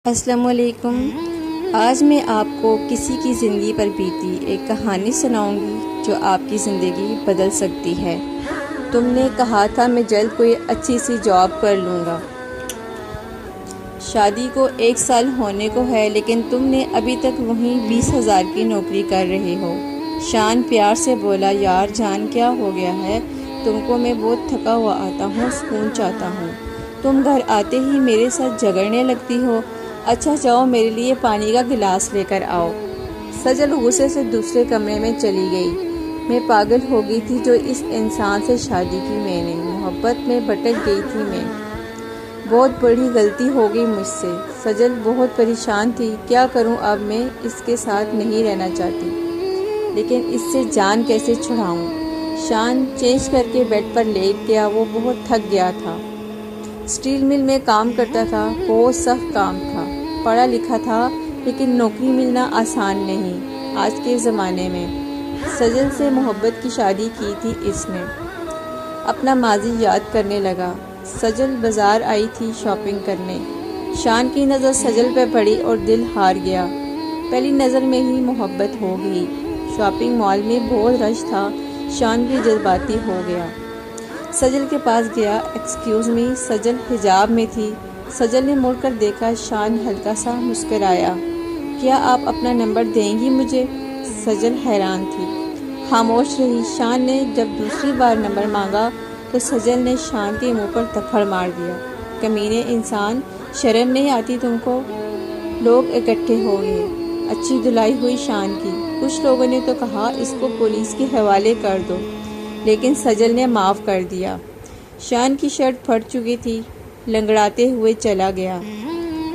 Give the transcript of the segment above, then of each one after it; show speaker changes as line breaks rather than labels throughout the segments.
السلام علیکم۔ آج میں آپ کو کسی کی زندگی پر بیتی ایک کہانی سناؤں گی جو آپ کی زندگی بدل سکتی ہے۔ تم نے کہا تھا میں جلد کوئی اچھی سی جاب کر لوں گا۔ شادی کو 1 سال ہونے کو ہے لیکن تم نے ابھی تک وہیں 20,000 کی نوکری کر رہے ہو۔ شان پیار سے بولا، یار جان کیا ہو گیا ہے؟ تم کو میں بہت تھکا ہوا آتا ہوں، سکون چاہتا ہوں۔ تم گھر آتے ہی میرے ساتھ جھگڑنے لگتی ہو۔ اچھا جاؤ میرے لیے پانی کا گلاس لے کر آؤ۔ سجل غصے سے دوسرے کمرے میں چلی گئی۔ میں پاگل ہو گئی تھی جو اس انسان سے شادی کی میں نے، محبت میں بھٹک گئی تھی میں، بہت بڑی غلطی ہو گئی مجھ سے۔ سجل بہت پریشان تھی، کیا کروں اب میں اس کے ساتھ نہیں رہنا چاہتی، لیکن اس سے جان کیسے چھڑاؤں؟ شان چینج کر کے بیڈ پر لیٹ گیا، وہ بہت تھک گیا تھا۔ اسٹیل مل میں کام کرتا تھا، بہت سخت کام تھا، پڑھا لکھا تھا لیکن نوکری ملنا آسان نہیں آج کے زمانے میں۔ سجل سے محبت کی شادی کی تھی اس نے۔ اپنا ماضی یاد کرنے لگا۔ سجل بازار آئی تھی شاپنگ کرنے۔ شان کی نظر سجل پہ پڑی اور دل ہار گیا۔ پہلی نظر میں ہی محبت ہو گئی۔ شاپنگ مال میں بہت رش تھا، شان بھی جذباتی ہو گیا۔ سجل کے پاس گیا، ایکسکیوز می۔ سجل حجاب میں تھی۔ سجل نے مڑ کر دیکھا، شان ہلکا سا مسکرایا، کیا آپ اپنا نمبر دیں گی مجھے؟ سجل حیران تھی، خاموش رہی۔ شان نے جب دوسری بار نمبر مانگا تو سجل نے شان کے منہ پر تھپڑ مار دیا، کمینے انسان، شرم نہیں آتی تم کو؟ لوگ اکٹھے ہو گئے۔ اچھی دھلائی ہوئی شان کی۔ کچھ لوگوں نے تو کہا اس کو پولیس کے حوالے کر دو، لیکن سجل نے معاف کر دیا۔ شان کی شرٹ پھٹ چکی تھی، لنگڑاتے ہوئے چلا گیا۔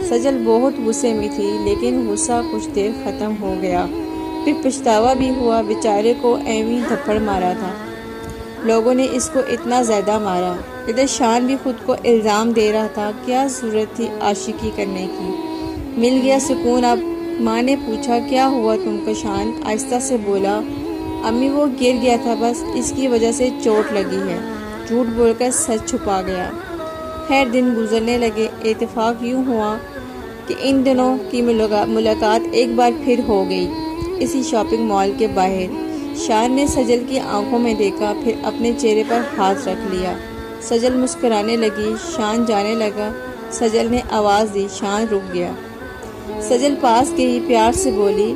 سجل بہت غصے میں تھی لیکن غصہ کچھ دیر ختم ہو گیا، پھر پچھتاوا بھی ہوا، بیچارے کو ایویں تھپڑ مارا تھا، لوگوں نے اس کو اتنا زیادہ مارا۔ ادھر شان بھی خود کو الزام دے رہا تھا، کیا ضرورت تھی عاشقی کرنے کی؟ مل گیا سکون اب۔ ماں نے پوچھا، کیا ہوا تم کو؟ شان آہستہ سے بولا، امی وہ گر گیا تھا، بس اس کی وجہ سے چوٹ لگی ہے۔ جھوٹ بول کر سچ چھپا گیا۔ خیر دن گزرنے لگے۔ اتفاق یوں ہوا کہ ان دونوں کی ملاقات ایک بار پھر ہو گئی، اسی شاپنگ مال کے باہر۔ شان نے سجل کی آنکھوں میں دیکھا، پھر اپنے چہرے پر ہاتھ رکھ لیا۔ سجل مسکرانے لگی، شان جانے لگا۔ سجل نے آواز دی، شان رک گیا۔ سجل پاس گئی، پیار سے بولی،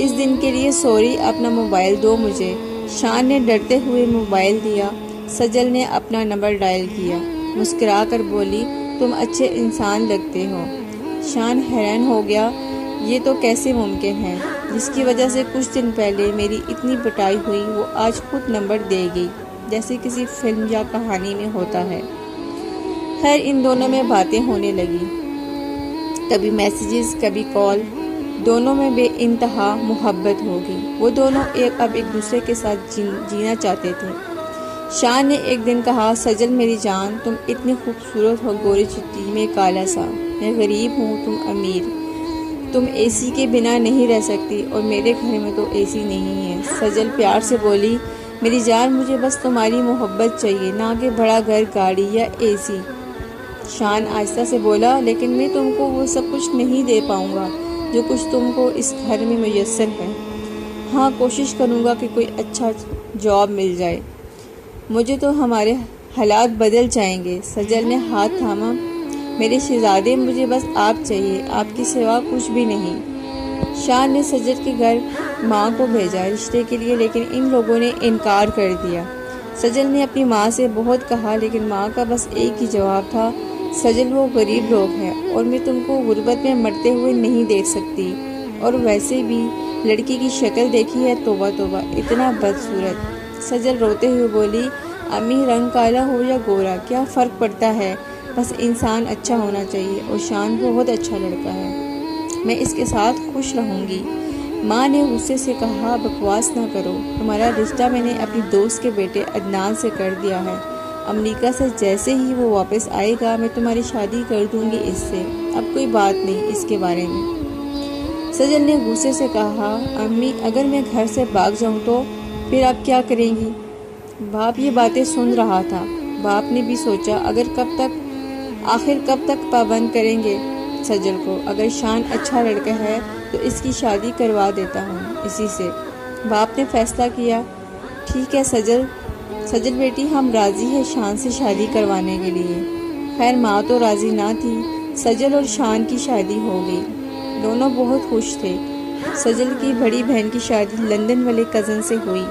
اس دن کے لیے سوری، اپنا موبائل دو مجھے۔ شان نے ڈرتے ہوئے موبائل دیا۔ سجل نے اپنا نمبر ڈائل کیا، مسکرا کر بولی، تم اچھے انسان لگتے ہو۔ شان حیران ہو گیا، یہ تو کیسے ممکن ہے؟ جس کی وجہ سے کچھ دن پہلے میری اتنی پٹائی ہوئی، وہ آج خود نمبر دے گئی، جیسے کسی فلم یا کہانی میں ہوتا ہے۔ خیر ان دونوں میں باتیں ہونے لگی، کبھی میسیجز کبھی کال، دونوں میں بے انتہا محبت ہو گئی۔ وہ دونوں اب ایک دوسرے کے ساتھ جینا چاہتے تھے۔ شان نے ایک دن کہا، سجل میری جان، تم اتنی خوبصورت ہو، گوری چٹی، میں کالا سا، میں غریب ہوں، تم امیر، تم اے سی کے بنا نہیں رہ سکتی، اور میرے گھر میں تو اے سی نہیں ہے۔ سجل پیار سے بولی، میری جان مجھے بس تمہاری محبت چاہیے، نہ کہ بڑا گھر، گاڑی یا اے سی۔ شان آہستہ سے بولا، لیکن میں تم کو وہ سب کچھ نہیں دے پاؤں گا جو کچھ تم کو اس گھر میں میسر ہے۔ ہاں کوشش کروں گا کہ کوئی اچھا جاب مل جائے، مجھے تو ہمارے حالات بدل جائیں گے۔ سجل نے ہاتھ تھاما، میرے شہزادے مجھے بس آپ چاہیے، آپ کے سوا کچھ بھی نہیں۔ شان نے سجل کے گھر ماں کو بھیجا رشتے کے لیے، لیکن ان لوگوں نے انکار کر دیا۔ سجل نے اپنی ماں سے بہت کہا لیکن ماں کا بس ایک ہی جواب تھا، سجل وہ غریب لوگ ہیں اور میں تم کو غربت میں مرتے ہوئے نہیں دیکھ سکتی، اور ویسے بھی لڑکی کی شکل دیکھی ہے، توبہ توبہ اتنا بدصورت۔ سجل روتے ہوئے بولی، امی رنگ کالا ہو یا گورا کیا فرق پڑتا ہے، بس انسان اچھا ہونا چاہیے، اور شان بہت اچھا لڑکا ہے، میں اس کے ساتھ خوش رہوں گی۔ ماں نے غصے سے کہا، بکواس نہ کرو، تمہارا رشتہ میں نے اپنی دوست کے بیٹے عدنان سے کر دیا ہے، امریکہ سے جیسے ہی وہ واپس آئے گا میں تمہاری شادی کر دوں گی اس سے، اب کوئی بات نہیں اس کے بارے میں۔ سجل نے غصے سے کہا، امی اگر میں گھر سے بھاگ جاؤں تو پھر آپ کیا کریں گی؟ باپ یہ باتیں سن رہا تھا۔ باپ نے بھی سوچا، آخر کب تک پابند کریں گے؟ سجل کو، اگر شان اچھا لڑکا ہے تو اس کی شادی کروا دیتا ہوں اسی سے۔ باپ نے فیصلہ کیا، ٹھیک ہے سجل بیٹی، ہم راضی ہیں شان سے شادی کروانے کے لیے۔ خیر ماں تو راضی نہ تھی۔ سجل اور شان کی شادی ہو گئی، دونوں بہت خوش تھے۔ سجل کی بڑی بہن کی شادی لندن والے کزن سے ہوئی۔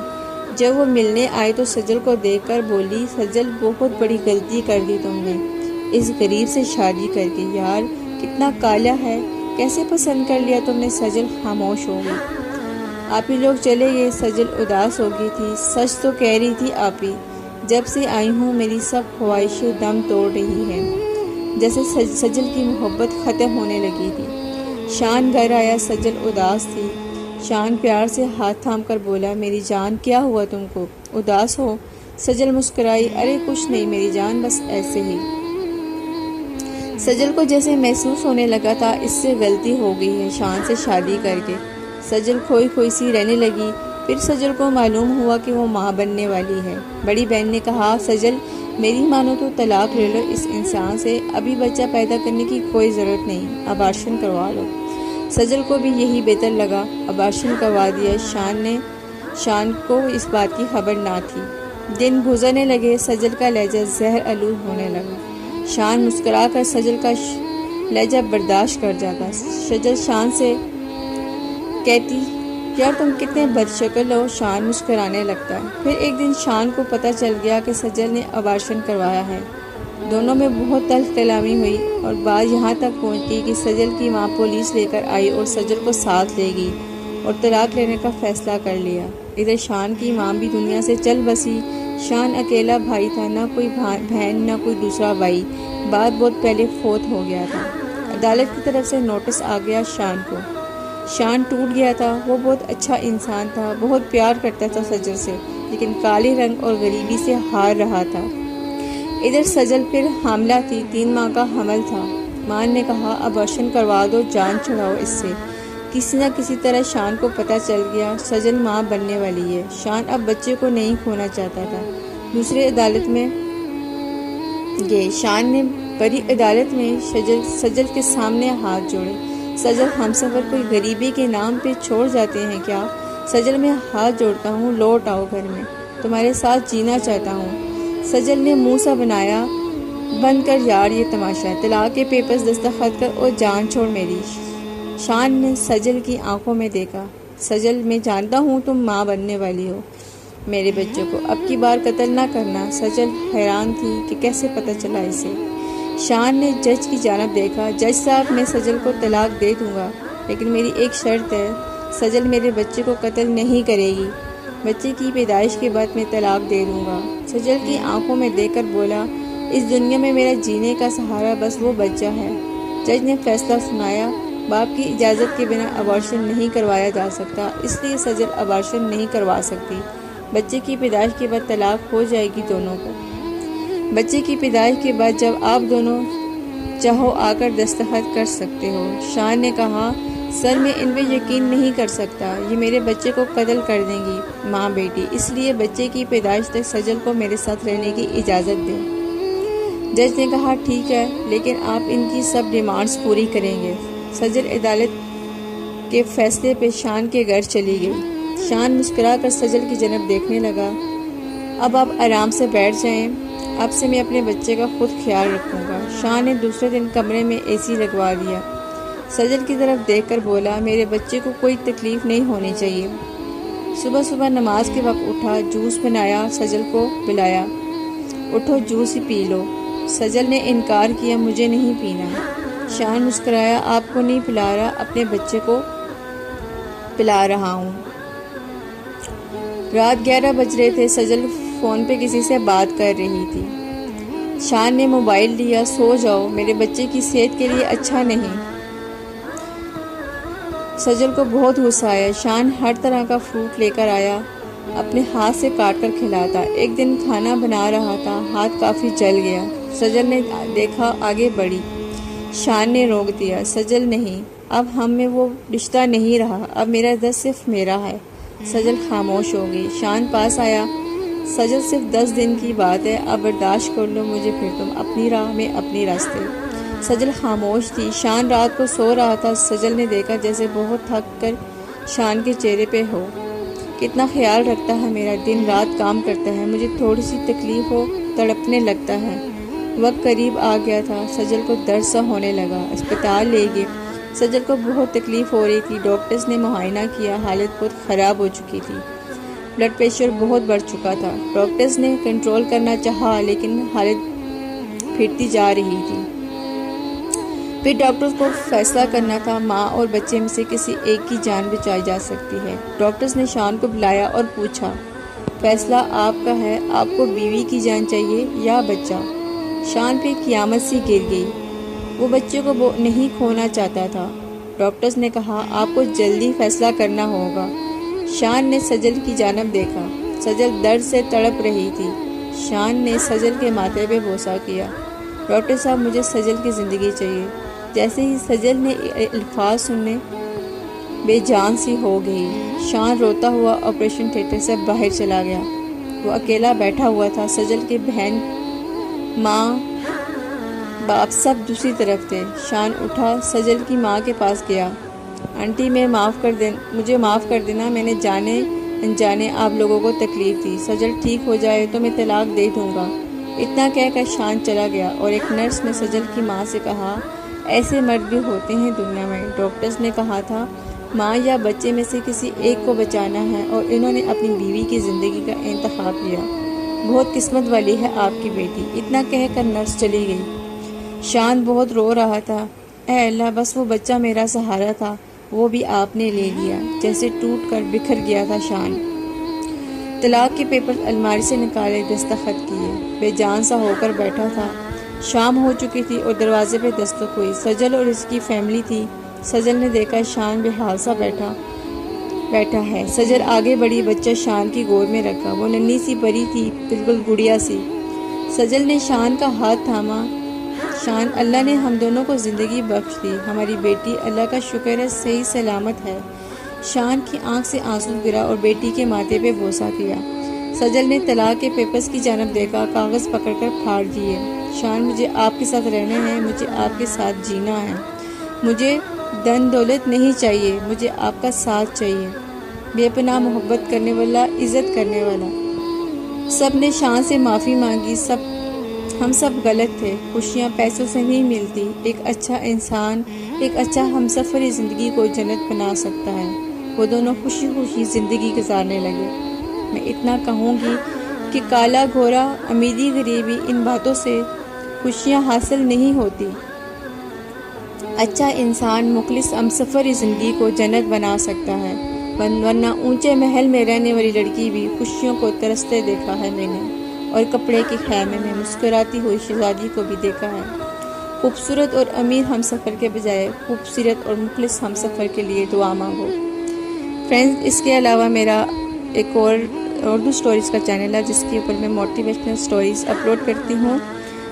جب وہ ملنے آئے تو سجل کو دیکھ کر بولی، سجل بہت بڑی غلطی کر دی تم نے اس غریب سے شادی کر کے، یار کتنا کالا ہے، کیسے پسند کر لیا تم نے۔ سجل خاموش ہو گئی۔ آپ ہی لوگ چلے گئے۔ سجل اداس ہو گئی تھی۔ سچ تو کہہ رہی تھی آپ ہی، جب سے آئی ہوں میری سب خواہشیں دم توڑ رہی ہیں، جیسے سجل کی محبت ختم ہونے لگی تھی۔ شان گھر آیا، سجل اداس تھی۔ شان پیار سے ہاتھ تھام کر بولا، میری جان کیا ہوا تم کو، اداس ہو؟ سجل مسکرائی، ارے کچھ نہیں میری جان، بس ایسے ہی۔ سجل کو جیسے محسوس ہونے لگا تھا اس سے غلطی ہو گئی ہے شان سے شادی کر کے۔ سجل کھوئی کھوئی سی رہنے لگی۔ پھر سجل کو معلوم ہوا کہ وہ ماں بننے والی ہے۔ بڑی بہن نے کہا، سجل میری مانو تو طلاق لے لو اس انسان سے، ابھی بچہ پیدا کرنے کی کوئی ضرورت نہیں، ابارشن کروا لو۔ سجل کو بھی یہی بہتر لگا، ابارشن کروا دیا۔ شان کو اس بات کی خبر نہ تھی۔ دن گزرنے لگے، سجل کا لہجہ زہر آلود ہونے لگا۔ شان مسکرا کر سجل کا لہجہ برداشت کر جاتا۔ سجل شان سے کہتی، یار تم کتنے بدشکل ہو۔ شان مسکرانے لگتا ہے۔ پھر ایک دن شان کو پتہ چل گیا کہ سجل نے ابارشن کروایا ہے۔ دونوں میں بہت تلخ کلامی ہوئی اور بات یہاں تک پہنچی کہ سجل کی ماں پولیس لے کر آئی اور سجل کو ساتھ لے گئی اور طلاق لینے کا فیصلہ کر لیا۔ ادھر شان کی ماں بھی دنیا سے چل بسی۔ شان اکیلا بھائی تھا، نہ کوئی بہن نہ کوئی دوسرا بھائی، بات بہت پہلے فوت ہو گیا تھا۔ عدالت کی طرف سے نوٹس آ گیا شان کو۔ شان ٹوٹ گیا تھا۔ وہ بہت اچھا انسان تھا، بہت پیار کرتا تھا سجل سے، لیکن کالے رنگ اور غریبی سے ہار رہا تھا۔ ادھر سجل پھر حاملہ تھی، 3 ماہ کا حمل تھا۔ ماں نے کہا، ابارشن کروا دو، جان چھڑاؤ اس سے۔ کسی نہ کسی طرح شان کو پتہ چل گیا سجل ماں بننے والی ہے۔ شان اب بچے کو نہیں کھونا چاہتا تھا۔ دوسری عدالت میں گئے۔ شان نے بڑی عدالت میں سجل کے سامنے ہاتھ جوڑے۔ سجل، ہم سفر کوئی غریبی کے نام پہ چھوڑ جاتے ہیں کیا؟ سجل، میں ہاتھ جوڑتا ہوں، لوٹ آؤ گھر میں، تمہارے ساتھ جینا چاہتا ہوں۔ سجل نے منہ سا بنایا، بند کر یار یہ تماشا، طلاق کے پیپرز دستخط کر اور جان چھوڑ میری۔ شان نے سجل کی آنکھوں میں دیکھا۔ سجل، میں جانتا ہوں تم ماں بننے والی ہو میرے بچوں کو، اب کی بار قتل نہ کرنا۔ سجل حیران تھی کہ کیسے پتہ چلا اسے۔ شان نے جج کی جانب دیکھا، جج صاحب میں سجل کو طلاق دے دوں گا، لیکن میری ایک شرط ہے، سجل میرے بچے کو قتل نہیں کرے گی، بچے کی پیدائش کے بعد میں طلاق دے دوں گا۔ سجل کی آنکھوں میں دیکھ کر بولا، اس دنیا میں میرا جینے کا سہارا بس وہ بچہ ہے۔ جج نے فیصلہ سنایا، باپ کی اجازت کے بنا ابارشن نہیں کروایا جا سکتا، اس لیے سجل ابارشن نہیں کروا سکتی۔ بچے کی پیدائش کے بعد طلاق ہو جائے گی دونوں کو۔ بچے کی پیدائش کے بعد جب آپ دونوں چاہو آ کر دستخط کر سکتے ہو۔ شان نے کہا، سر میں ان پہ یقین نہیں کر سکتا، یہ میرے بچے کو قتل کر دیں گی ماں بیٹی، اس لیے بچے کی پیدائش تک سجل کو میرے ساتھ رہنے کی اجازت دیں۔ جج نے کہا، ٹھیک ہے، لیکن آپ ان کی سب ڈیمانڈز پوری کریں گے۔ سجل عدالت کے فیصلے پہ شان کے گھر چلی گئی۔ شان مسکرا کر سجل کی جانب دیکھنے لگا، اب آپ آرام سے بیٹھ جائیں، اب سے میں اپنے بچے کا خود خیال رکھوں گا۔ شان نے دوسرے دن کمرے میں اے سی لگوا دیا۔ سجل کی طرف دیکھ کر بولا، میرے بچے کو کوئی تکلیف نہیں ہونی چاہیے۔ صبح نماز کے وقت اٹھا، جوس بنایا، سجل کو پلایا، اٹھو جوس ہی پی لو۔ سجل نے انکار کیا، مجھے نہیں پینا۔ شان مسکرایا، آپ کو نہیں پلا رہا، اپنے بچے کو پلا رہا ہوں۔ رات 11 بج رہے تھے۔ سجل فون پہ کسی سے بات کر رہی تھی۔ شان نے موبائل لیا، سو جاؤ، میرے بچے کی صحت کے لیے اچھا نہیں۔ سجل کو بہت غصہ آیا۔ شان ہر طرح کا فروٹ لے کر آیا، اپنے ہاتھ سے کاٹ کر کھلاتا۔ ایک دن کھانا بنا رہا تھا، ہاتھ کافی جل گیا۔ سجل نے دیکھا، آگے بڑھی۔ شان نے روک دیا، سجل نہیں، اب ہم میں وہ رشتہ نہیں رہا، اب میرا درد صرف میرا ہے۔ سجل خاموش ہو گئی۔ شان پاس آیا، سجل صرف 10 دن کی بات ہے، اب برداشت کر لو مجھے، پھر تم اپنی راہ میں اپنی راستے۔ سجل خاموش تھی۔ شان رات کو سو رہا تھا۔ سجل نے دیکھا جیسے بہت تھک کر شان کے چہرے پہ ہو۔ کتنا خیال رکھتا ہے میرا، دن رات کام کرتا ہے، مجھے تھوڑی سی تکلیف ہو تڑپنے لگتا ہے۔ وقت قریب آ گیا تھا۔ سجل کو درد سا ہونے لگا۔ اسپتال لے گئے۔ سجل کو بہت تکلیف ہو رہی تھی۔ ڈاکٹرز نے معائنہ کیا، حالت بہت خراب ہو چکی تھی۔ بلڈ پریشر بہت بڑھ چکا تھا۔ ڈاکٹرز نے کنٹرول کرنا چاہا لیکن حالت پھرتی جا رہی تھی۔ پھر ڈاکٹرز کو فیصلہ کرنا تھا، ماں اور بچے میں سے کسی ایک کی جان بچائی جا سکتی ہے۔ ڈاکٹرز نے شان کو بلایا اور پوچھا، فیصلہ آپ کا ہے، آپ کو بیوی کی جان چاہیے یا بچہ؟ شان پہ قیامت سی گر گئی۔ وہ بچے کو وہ نہیں کھونا چاہتا تھا۔ ڈاکٹرز نے کہا، آپ کو جلدی فیصلہ کرنا ہوگا۔ شان نے سجل کی جانب دیکھا۔ سجل درد سے تڑپ رہی تھی۔ شان نے سجل کے ماتھے پہ بوسہ کیا۔ ڈاکٹر صاحب، مجھے سجل کی زندگی چاہیے۔ جیسے ہی سجل نے الفاظ سننے بے جان سی ہو گئی۔ شان روتا ہوا آپریشن تھیٹر سے باہر چلا گیا۔ وہ اکیلا بیٹھا ہوا تھا۔ سجل کے بہن، ماں، باپ سب دوسری طرف تھے۔ شان اٹھا، سجل کی ماں کے پاس گیا۔ آنٹی مجھے معاف کر دینا، میں نے جانے انجانے آپ لوگوں کو تکلیف دی۔ سجل ٹھیک ہو جائے تو میں طلاق دے دوں گا۔ اتنا کہہ کر شان چلا گیا اور ایک نرس نے سجل کی ماں سے کہا، ایسے مرد بھی ہوتے ہیں دنیا میں۔ ڈاکٹرز نے کہا تھا ماں یا بچے میں سے کسی ایک کو بچانا ہے اور انہوں نے اپنی بیوی کی زندگی کا انتخاب کیا۔ بہت قسمت والی ہے آپ کی بیٹی۔ اتنا کہہ کر نرس چلی گئی۔ شان بہت رو رہا تھا۔ اے اللہ، بس وہ بچہ میرا سہارا تھا، وہ بھی آپ نے لے لیا۔ جیسے ٹوٹ کر بکھر گیا تھا شان۔ طلاق کے پیپر الماری سے نکالے، دستخط کیے، بے جان سا ہو کر بیٹھا تھا۔ شام ہو چکی تھی اور دروازے پہ دستک ہوئی۔ سجل اور اس کی فیملی تھی۔ سجل نے دیکھا شان بے حال سا بیٹھا ہے۔ سجل آگے بڑھی، بچہ شان کی گود میں رکھا۔ وہ ننھی سی پری تھی، بالکل گڑیا سی۔ سجل نے شان کا ہاتھ تھاما۔ شان، اللہ نے ہم دونوں کو زندگی بخش دی، ہماری بیٹی اللہ کا شکر ہے صحیح سلامت ہے۔ شان کی آنکھ سے آنسو گرا اور بیٹی کے ماتھے پہ بوسہ کیا۔ سجل نے طلاق کے پیپرز کی جانب دیکھا، کاغذ پکڑ کر پھاڑ دیے۔ شان، مجھے آپ کے ساتھ رہنا ہے، مجھے آپ کے ساتھ جینا ہے، مجھے دن دولت نہیں چاہیے، مجھے آپ کا ساتھ چاہیے، بے پناہ محبت کرنے والا، عزت کرنے والا۔ سب نے شان سے معافی مانگی۔ ہم سب غلط تھے۔ خوشیاں پیسوں سے نہیں ملتی۔ ایک اچھا انسان ایک اچھا ہمسفر زندگی کو جنت بنا سکتا ہے۔ وہ دونوں خوشی خوشی زندگی گزارنے لگے۔ میں اتنا کہوں گی کہ کالا گھوڑا، امیری غریبی، ان باتوں سے خوشیاں حاصل نہیں ہوتی۔ اچھا انسان مخلص ہمسفر زندگی کو جنت بنا سکتا ہے، ورنہ اونچے محل میں رہنے والی لڑکی بھی خوشیوں کو ترستے دیکھا ہے میں نے، اور کپڑے کے خیمے میں مسکراتی ہوئی شہزادی کو بھی دیکھا ہے۔ خوبصورت اور امیر ہمسفر کے بجائے خوبصورت اور مخلص ہمسفر کے لیے دعا مانگو۔ فرینڈز، اس کے علاوہ میرا ایک اور اردو سٹوریز کا چینل ہے جس کے اوپر میں موٹیویشنل سٹوریز اپلوڈ کرتی ہوں،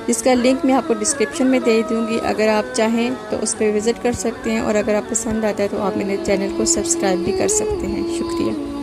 جس کا لنک میں آپ کو ڈسکرپشن میں دے دوں گی۔ اگر آپ چاہیں تو اس پہ وزٹ کر سکتے ہیں، اور اگر آپ پسند آتا ہے تو آپ میرے چینل کو سبسکرائب بھی کر سکتے ہیں۔ شکریہ۔